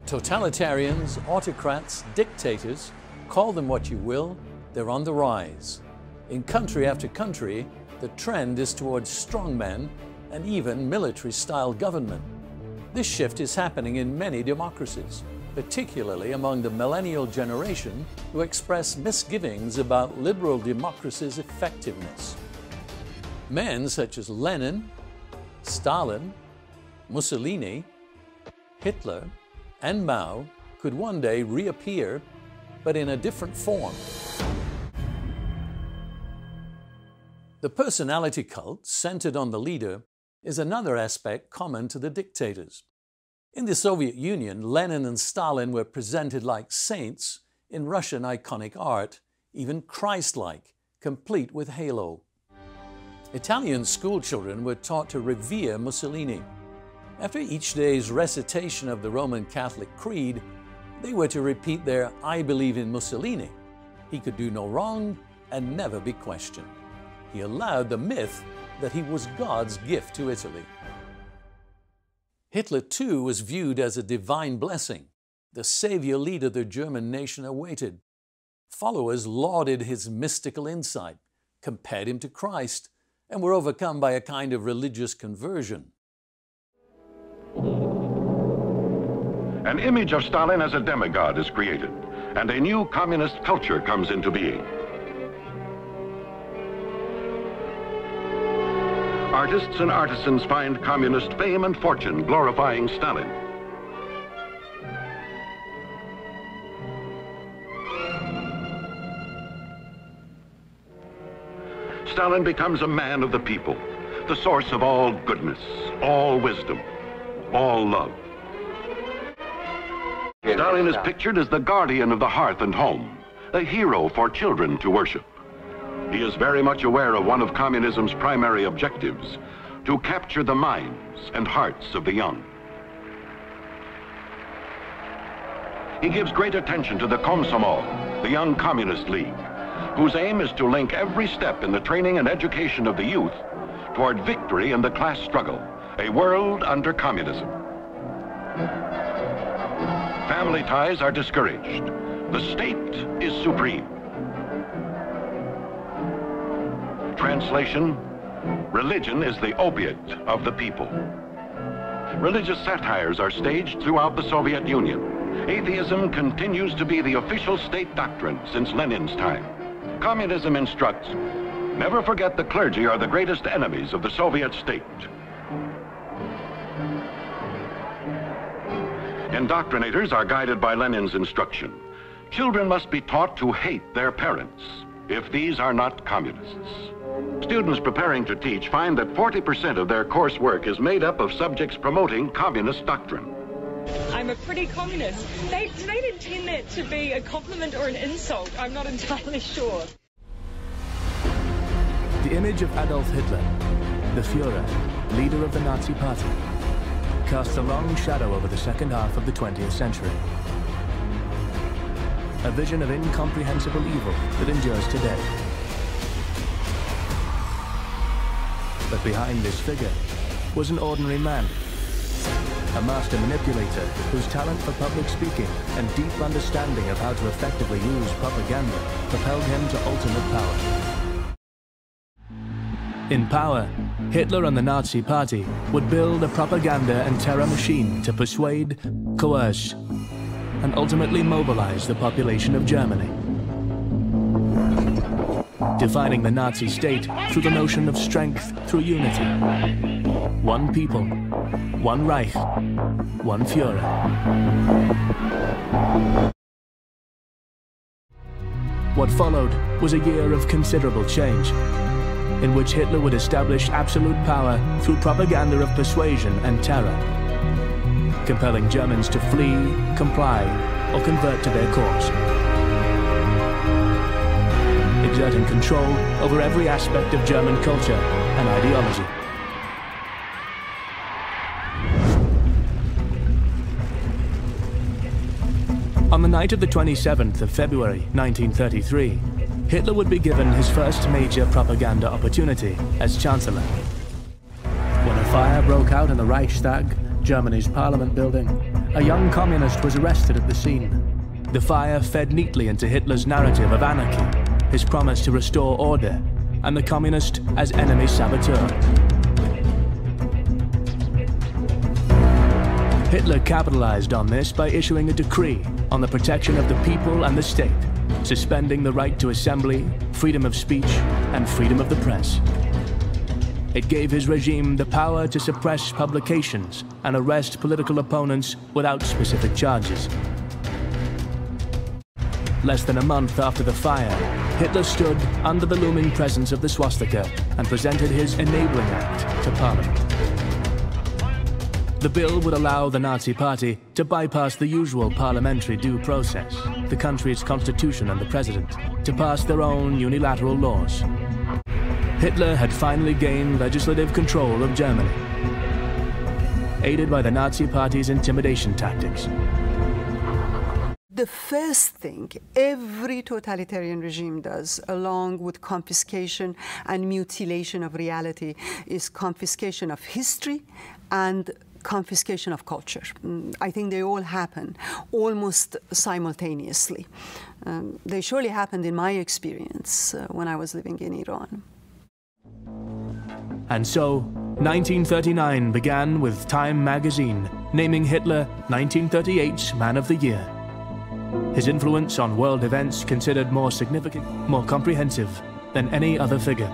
Totalitarians, autocrats, dictators, call them what you will, they're on the rise. In country after country, the trend is towards strongmen and even military-style government. This shift is happening in many democracies, particularly among the millennial generation who express misgivings about liberal democracy's effectiveness. Men such as Lenin, Stalin, Mussolini, Hitler, and Mao could one day reappear, but in a different form. The personality cult, centered on the leader, is another aspect common to the dictators. In the Soviet Union, Lenin and Stalin were presented like saints in Russian iconic art, even Christ-like, complete with halo. Italian schoolchildren were taught to revere Mussolini. After each day's recitation of the Roman Catholic Creed, they were to repeat their "I believe in Mussolini." He could do no wrong and never be questioned. He allowed the myth that he was God's gift to Italy. Hitler, too, was viewed as a divine blessing, the savior leader the German nation awaited. Followers lauded his mystical insight, compared him to Christ, and were overcome by a kind of religious conversion. An image of Stalin as a demigod is created, and a new communist culture comes into being. Artists and artisans find communist fame and fortune glorifying Stalin. Stalin becomes a man of the people, the source of all goodness, all wisdom, all love. Stalin is pictured as the guardian of the hearth and home, a hero for children to worship. He is very much aware of one of communism's primary objectives, to capture the minds and hearts of the young. He gives great attention to the Komsomol, the Young Communist League, whose aim is to link every step in the training and education of the youth toward victory in the class struggle, a world under communism. Family ties are discouraged. The state is supreme. Translation: religion is the opiate of the people. Religious satires are staged throughout the Soviet Union. Atheism continues to be the official state doctrine since Lenin's time. Communism instructs, never forget the clergy are the greatest enemies of the Soviet state. Indoctrinators are guided by Lenin's instruction. Children must be taught to hate their parents if these are not communists. Students preparing to teach find that 40% of their coursework is made up of subjects promoting communist doctrine. I'm a pretty communist. Do they intend that to be a compliment or an insult? I'm not entirely sure. The image of Adolf Hitler, the Führer, leader of the Nazi Party, casts a long shadow over the second half of the 20th century. A vision of incomprehensible evil that endures today. But behind this figure was an ordinary man, a master manipulator whose talent for public speaking and deep understanding of how to effectively use propaganda propelled him to ultimate power. In power, Hitler and the Nazi Party would build a propaganda and terror machine to persuade, coerce, and ultimately mobilize the population of Germany, defining the Nazi state through the notion of strength through unity. One people, one Reich, one Führer. What followed was a year of considerable change, in which Hitler would establish absolute power through propaganda of persuasion and terror, compelling Germans to flee, comply, or convert to their cause, exerting control over every aspect of German culture and ideology. On the night of the 27th of February 1933, Hitler would be given his first major propaganda opportunity as Chancellor. When a fire broke out in the Reichstag, Germany's parliament building, a young communist was arrested at the scene. The fire fed neatly into Hitler's narrative of anarchy, his promise to restore order, and the communist as enemy saboteur. Hitler capitalized on this by issuing a decree on the protection of the people and the state, suspending the right to assembly, freedom of speech, and freedom of the press. It gave his regime the power to suppress publications and arrest political opponents without specific charges. Less than a month after the fire, Hitler stood under the looming presence of the swastika and presented his Enabling Act to Parliament. The bill would allow the Nazi Party to bypass the usual parliamentary due process, the country's constitution and the president, to pass their own unilateral laws. Hitler had finally gained legislative control of Germany, aided by the Nazi Party's intimidation tactics. The first thing every totalitarian regime does, along with confiscation and mutilation of reality, is confiscation of history and confiscation of culture. I think they all happen almost simultaneously. They surely happened in my experience when I was living in Iran. And so, 1939 began with Time magazine naming Hitler 1938's Man of the Year. His influence on world events considered more significant, more comprehensive than any other figure.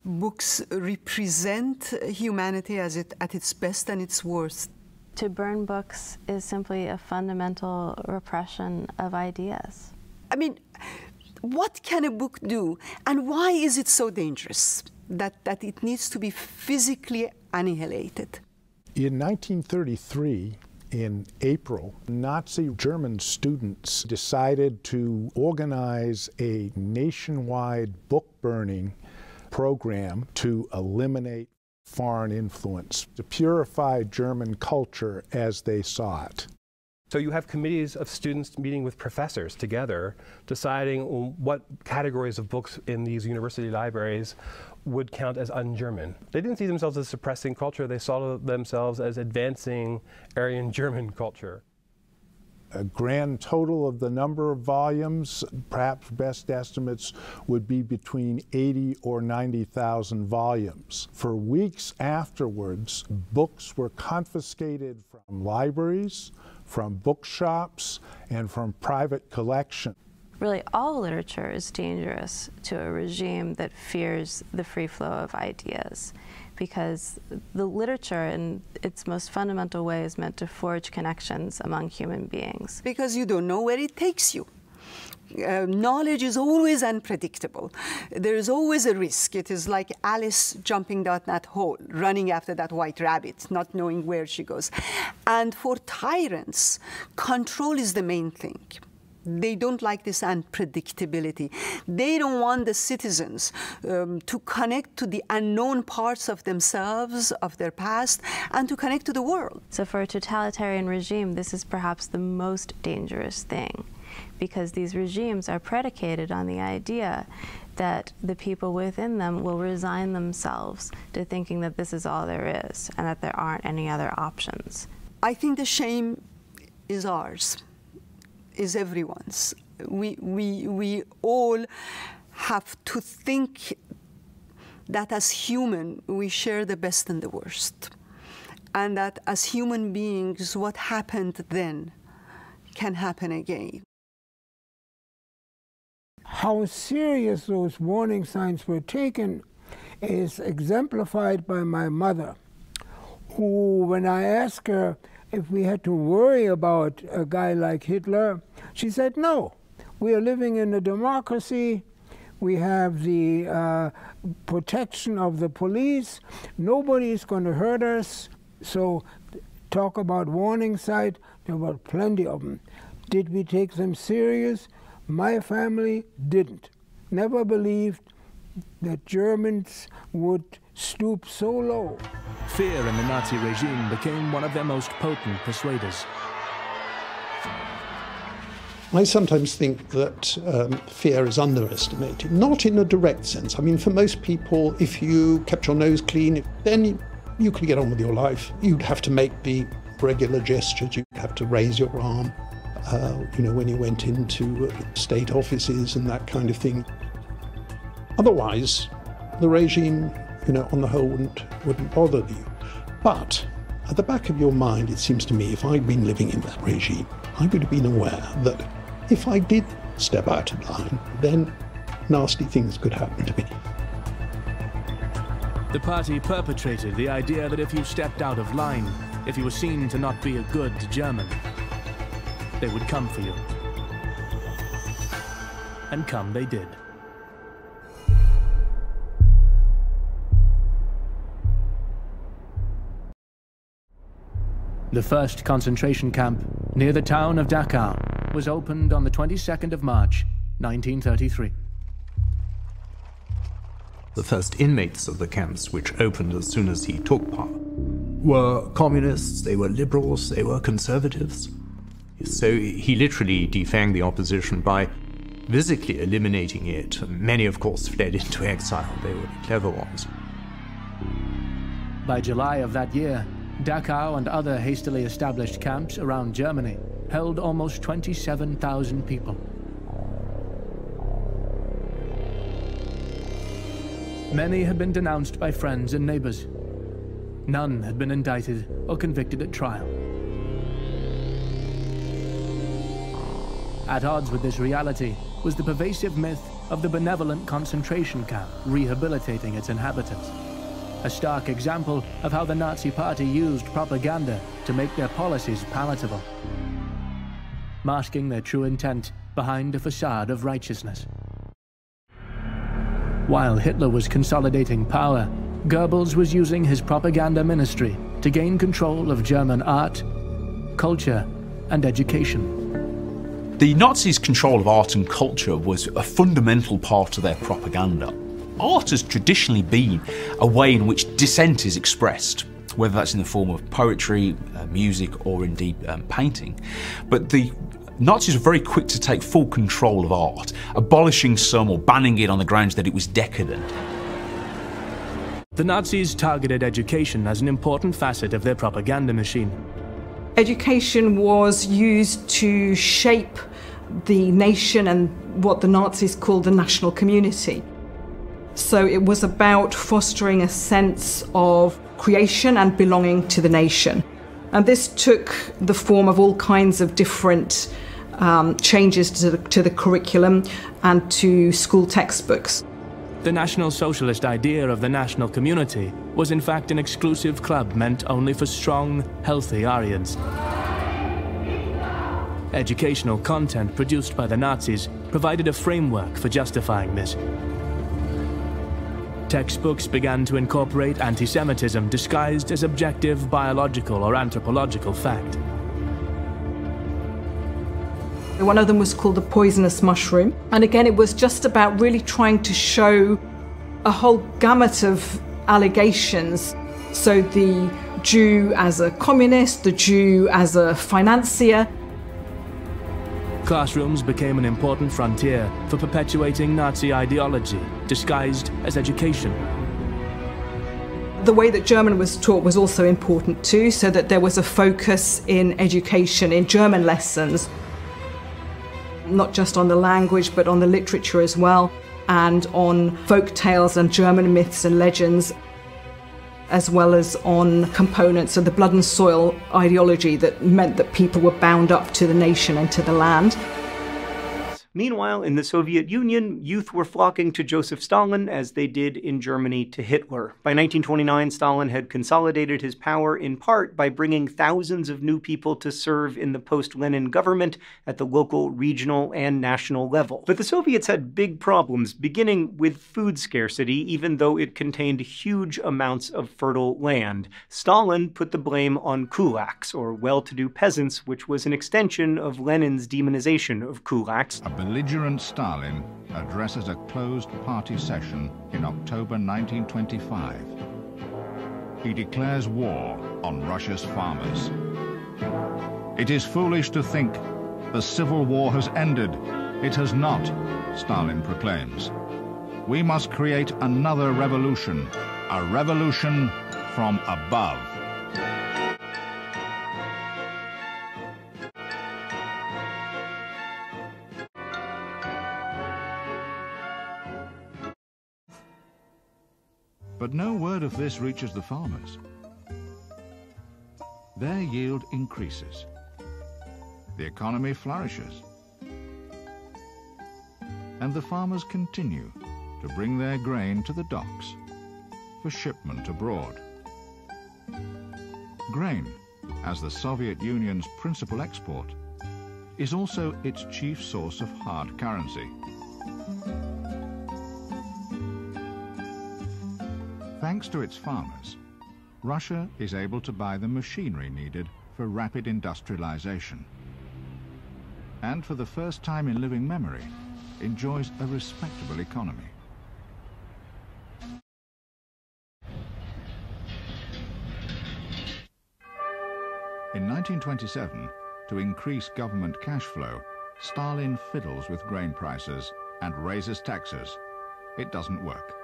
Books represent humanity at its best and its worst. To burn books is simply a fundamental repression of ideas. I mean, what can a book do, and why is it so dangerous that it needs to be physically annihilated? In 1933, in April, Nazi German students decided to organize a nationwide book burning program to eliminate foreign influence, to purify German culture as they saw it. So you have committees of students meeting with professors together, deciding what categories of books in these university libraries would count as un-German. They didn't see themselves as suppressing culture, they saw themselves as advancing Aryan German culture. A grand total of the number of volumes, perhaps best estimates, would be between 80 or 90,000 volumes. For weeks afterwards, books were confiscated from libraries, from bookshops, and from private collection. Really, all literature is dangerous to a regime that fears the free flow of ideas, because the literature in its most fundamental way is meant to forge connections among human beings. Because you don't know where it takes you. Knowledge is always unpredictable. There is always a risk. It is like Alice jumping down that hole, running after that white rabbit, not knowing where she goes. And for tyrants, control is the main thing. They don't like this unpredictability. They don't want the citizens to connect to the unknown parts of themselves, of their past, and to connect to the world. So for a totalitarian regime, this is perhaps the most dangerous thing, because these regimes are predicated on the idea that the people within them will resign themselves to thinking that this is all there is and that there aren't any other options. I think the shame is ours. Is everyone's. We all have to think that as human, we share the best and the worst. And that as human beings, what happened then can happen again. How serious those warning signs were taken is exemplified by my mother, who, when I asked her if we had to worry about a guy like Hitler, she said, no. We are living in a democracy. We have the protection of the police. Nobody is going to hurt us. So talk about warning signs, there were plenty of them. Did we take them serious? My family didn't. Never believed that Germans would stoop so low. Fear in the Nazi regime became one of their most potent persuaders. I sometimes think that fear is underestimated, not in a direct sense. I mean, for most people, if you kept your nose clean, then you could get on with your life. You'd have to make the regular gestures, you'd have to raise your arm, when you went into state offices and that kind of thing. Otherwise, the regime, on the whole, wouldn't bother you. But at the back of your mind, it seems to me, if I'd been living in that regime, I would have been aware that if I did step out of line, then nasty things could happen to me. The party perpetrated the idea that if you stepped out of line, if you were seen to not be a good German, they would come for you. And come they did. The first concentration camp, near the town of Dachau, was opened on the 22nd of March, 1933. The first inmates of the camps, which opened as soon as he took power, were communists, they were liberals, they were conservatives. So he literally defanged the opposition by physically eliminating it. Many, of course, fled into exile. They were the clever ones. By July of that year, Dachau and other hastily established camps around Germany held almost 27,000 people. Many had been denounced by friends and neighbors. None had been indicted or convicted at trial. At odds with this reality was the pervasive myth of the benevolent concentration camp rehabilitating its inhabitants. A stark example of how the Nazi Party used propaganda to make their policies palatable, masking their true intent behind a facade of righteousness. While Hitler was consolidating power, Goebbels was using his propaganda ministry to gain control of German art, culture, and education. The Nazis' control of art and culture was a fundamental part of their propaganda. Art has traditionally been a way in which dissent is expressed, whether that's in the form of poetry, music, or indeed painting. But the Nazis were very quick to take full control of art, abolishing some or banning it on the grounds that it was decadent. The Nazis targeted education as an important facet of their propaganda machine. Education was used to shape the nation and what the Nazis called the national community. So it was about fostering a sense of creation and belonging to the nation. And this took the form of all kinds of different changes to the curriculum and to school textbooks. The National Socialist idea of the national community was in fact an exclusive club meant only for strong, healthy Aryans. Educational content produced by the Nazis provided a framework for justifying this. Textbooks began to incorporate anti-Semitism disguised as objective biological or anthropological fact. One of them was called the poisonous mushroom. And again, it was just about really trying to show a whole gamut of allegations. So the Jew as a communist, the Jew as a financier. Classrooms became an important frontier for perpetuating Nazi ideology, disguised as education. The way that German was taught was also important too, so that there was a focus in education, in German lessons, not just on the language, but on the literature as well, and on folk tales and German myths and legends, as well as on components of the blood and soil ideology that meant that people were bound up to the nation and to the land. Meanwhile, in the Soviet Union, youth were flocking to Joseph Stalin as they did in Germany to Hitler. By 1929, Stalin had consolidated his power in part by bringing thousands of new people to serve in the post-Lenin government at the local, regional, and national level. But the Soviets had big problems, beginning with food scarcity, even though it contained huge amounts of fertile land. Stalin put the blame on kulaks, or well-to-do peasants, which was an extension of Lenin's demonization of kulaks. Belligerent Stalin addresses a closed party session in October 1925. He declares war on Russia's farmers. It is foolish to think The civil war has ended. It has not, Stalin proclaims. We must create another revolution, a revolution from above. But no word of this reaches the farmers. Their yield increases. The economy flourishes. And the farmers continue to bring their grain to the docks for shipment abroad. Grain, as the Soviet Union's principal export, is also its chief source of hard currency. Thanks to its farmers, Russia is able to buy the machinery needed for rapid industrialization. And for the first time in living memory, enjoys a respectable economy. In 1927, to increase government cash flow, Stalin fiddles with grain prices and raises taxes. It doesn't work.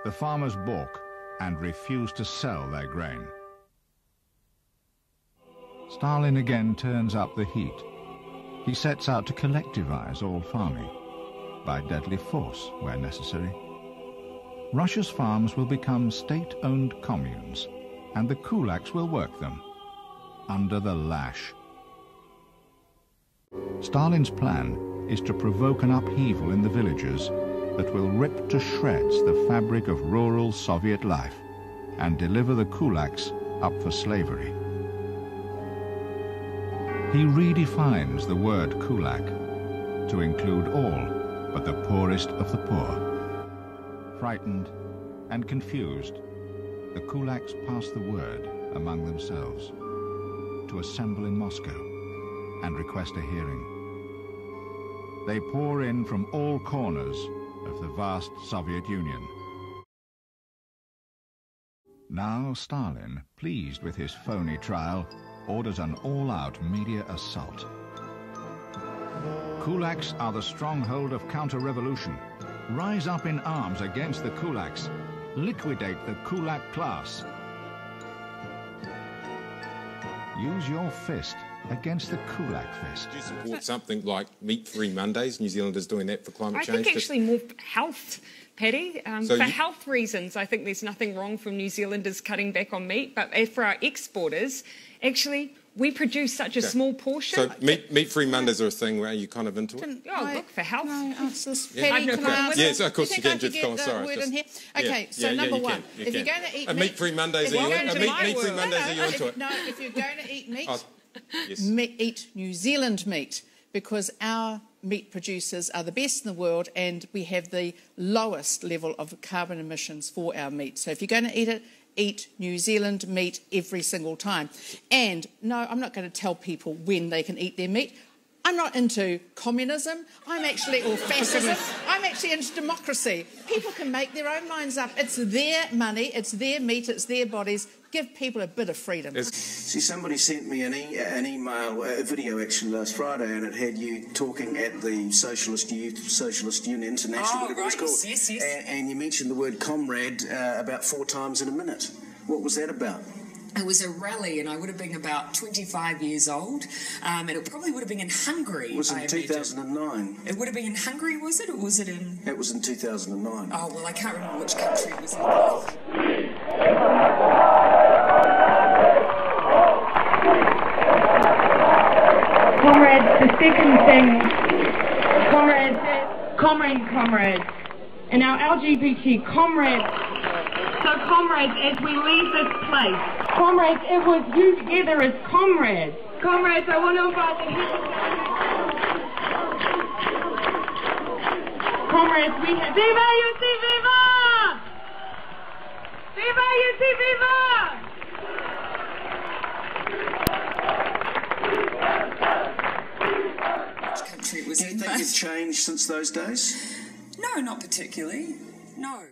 The farmers balk and refuse to sell their grain. Stalin again turns up the heat. He sets out to collectivize all farming, by deadly force where necessary. Russia's farms will become state-owned communes, and the kulaks will work them, under the lash. Stalin's plan is to provoke an upheaval in the villages that will rip to shreds the fabric of rural Soviet life and deliver the kulaks up for slavery. He redefines the word kulak to include all but the poorest of the poor. Frightened and confused, the kulaks pass the word among themselves to assemble in Moscow and request a hearing. They pour in from all corners of the vast Soviet Union. Now Stalin, pleased with his phony trial, orders an all-out media assault. Kulaks are the stronghold of counter-revolution. Rise up in arms against the kulaks. Liquidate the kulak class. Use your fist against the kulak fist. Do you support something like Meat-Free Mondays? New Zealanders doing that for climate change? I think actually more health, Paddy. For health reasons, I think there's nothing wrong from New Zealanders cutting back on meat, but for our exporters, actually, we produce such a small portion. So meat-free Mondays are a thing where you kind of into it? Oh, look, for health. Paddy, can I ask? Yes, of course you can, Jeff. Go on, sorry. Okay, so number one, if you're going to eat meat-free Mondays, meat-free Mondays, are you into it? No, if you're going to eat meat, yes. Eat New Zealand meat, because our meat producers are the best in the world and we have the lowest level of carbon emissions for our meat. So if you're going to eat it, eat New Zealand meat every single time. And no, I'm not going to tell people when they can eat their meat. I'm not into communism, or fascism. I'm actually into democracy. People can make their own minds up. It's their money, it's their meat, it's their bodies. Give people a bit of freedom. See, somebody sent me an email, a video actually last Friday, and it had you talking at the Socialist Union International, whatever it's called. Yes. And you mentioned the word comrade about 4 times in a minute. What was that about? It was a rally, and I would have been about 25 years old, and it probably would have been in Hungary. It was in 2009. It would have been in Hungary, was it, or was it in... It was in 2009. Oh, well, I can't remember which country it was in. Comrades, the second thing, comrades, and our LGBT comrades. So, comrades, as we leave this place, comrades, it was you together as comrades. Comrades, I want to invite the comrades, we have... Viva UC Viva! Viva UC Viva! Which country it was in? Do you think you've changed since those days? No, not particularly. No.